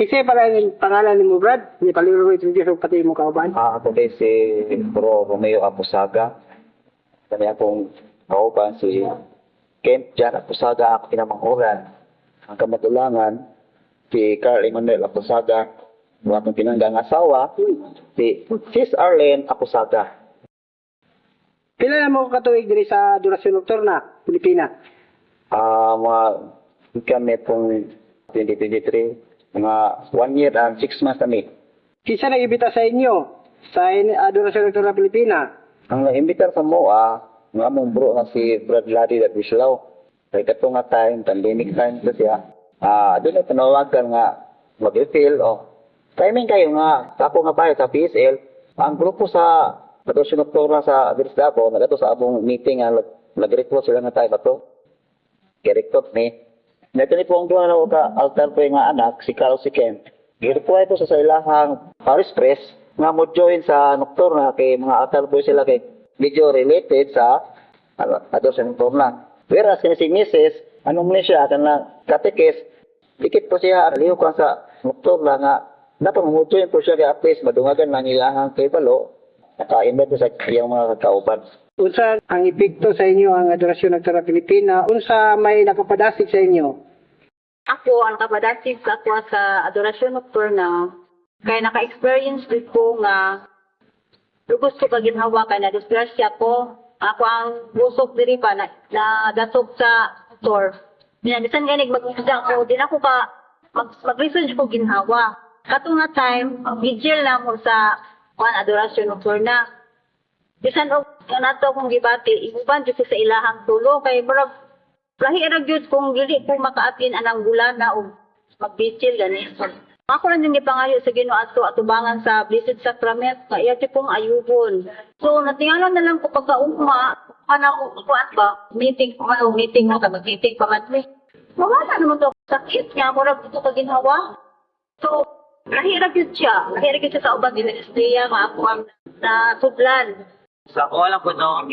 Kasi para yung pangalan ni mo, Brad, hindi paliluro introduce pati mo kauban. Ako kay si Bro Romeo Apusaga. Kami akong kauban si Kent Jan Apusaga, ako pinamangkuran. Ang kamatulangan, si Carl Emmanuel Apusaga. Ang akong pinanggang asawa, si Sis Arlene Apusaga. Pila na mo katuig diri sa Durasyon Nocturna, Pilipina? Mga kami pong 2023, mga 1 year and 6 months kami. Kisa nag-ibita sa inyo sa Durasyon Nocturna, Pilipina? Ang naimbitar sa MOA, nga mong bro na si Brad Larry at Bislaw. Kaya kato nga time, pandemic time to siya. Doon na tanawagan nga mag-refill o timing kayo nga, tapo nga bayo sa PSL, ang grupo sa Adorasyon Nocturna sa Abiris Davao, nagato sa abong meeting nga nag-recruit sila nga tayo bato. Kirektot ni. Natin po ang duwa na ka altar po nga anak, si Carl si Ken. Girequire po sa ilahang Paris Press nga mo join sa Nocturna kay mga altar po sila kay video related sa Adorasyon Nocturna. Whereas kaya si Mrs. Anong muli siya, kanang katekes, dikit po siya, aliw ka sa Nocturna nga dapat mamutuin po siya kaya at least madungagan lang ilahang kay Palo, naka-invite sa iyang mga kakauban. Unsa ang epekto sa inyo ang Adorasyon Nocturna Pilipina? Unsa may nakapadasig sa inyo? Ako, ang kapadasig ako sa Adorasyon Nocturna, kaya naka-experience din ko nga gusto ka ginhawa ka na disgrasya ko. Ako ang busok diri pa na dasog sa store. Bisan ganig mag-isda ko, din ako ka mag-research ko ginhawa. Kato nga time, vigil na mo sa Adorasyon Nocturna. Bisan og nato akong gibati, iguban jud sa ilahang tulo kay murag lahi ra gyud kung dili ko makaatin anang bulan na og mag-vigil gani. Ako lang yung gipangayo sa Ginoo ato atubangan sa Blessed Sacrament nga iya pong ayubon. So natingalan na lang ko pagkaugma kana ko kuan ba meeting mo ka mag-meeting pa man mi. Mawala naman to sakit nga mo ra gusto ka ginhawa. So lahi ra gyud siya sa ubang dinastia nga ako ang nasudlan. Sa ako lang po no,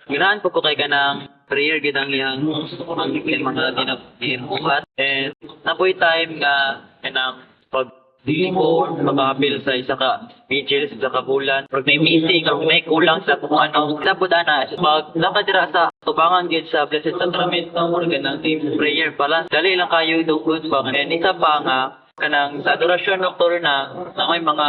ginahan po kay kanang prayer gid ang iyang mga ginabuhat. And napoy time nga kanang pag dili ko makapil sa isa ka vigil sa ka bulan pag may meeting or may kulang sa kung ano dapat ana pag nakadira sa tubangan gid sa Blessed Sacrament ng kanang team prayer pala dali lang kayo dugod pa and isa pa nga kanang sa Adorasyon Nocturna na may mga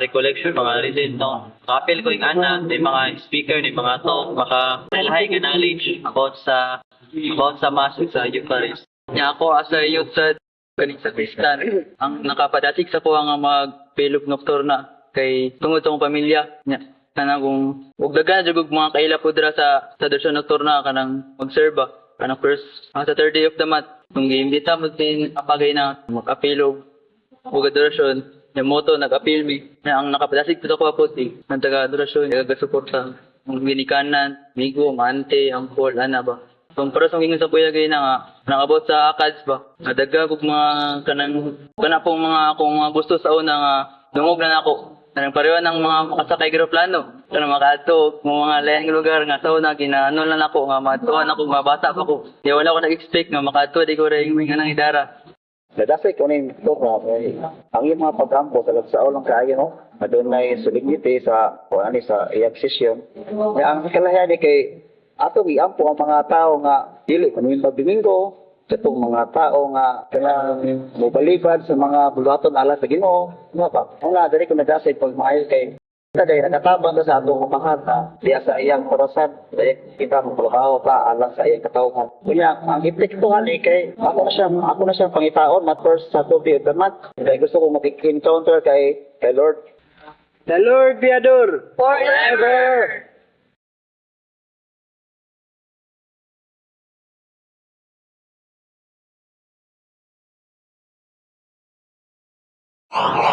recollection mga reading no kapil ko yung ana may mga speaker ni mga talk maka high knowledge about sa mass sa Eucharist nya ako as a youth sa kaning sa Kristan ang nakapadasig sa ko nga mag-pilog Nocturna kay tungod tong pamilya nya kanang kung ug dagan jud mga kaila po dira sa Adorasyon Nocturna kanang mag-serve kanang first sa third day of the month kung giimbita mo din apagay na mag-apilog ug adorasyon yung moto nag-appeal mi na ang nakapadasig po ko puti ng taga-adorasyon nagasuporta ang ginikanan migo ante ang Paul ana ba kung para sa ingon sa kuya gay na nga nakabot sa ACADS ba nadaga kog mga kana pong mga akong mga gusto sa una nga dungog na nako kanang pareho ng mga makasakay eroplano kanang makaadto mga layang lugar nga sa una ginaano lang ako nga matuan ako mabata pa ko di wala ko nag-expect nga makaadto di ko ring kanang idara. Nadasay ko na ito ang iyong mga pag-ampo sa lang kaayo no? Adunay solemnity sa sa iyang session. Ang kalahian kay ato giampo ang mga tao nga dili panuwing Domingo katong mga tao nga kanang mobalibad sa mga buluhaton ala sa Ginoo nga ba wala diri ko nadasay pag maayo kay dahil nakatabang sa atong pangata diya sa iyang orasan dahil kita magtrabaho pa alang sa iyang katawhan kunya ang epekto ani kay ako na siyang pangitaon na first sa tubi of the month kaya gusto ko mag-encounter kay Lord. The Lord be adored Forever! Ah!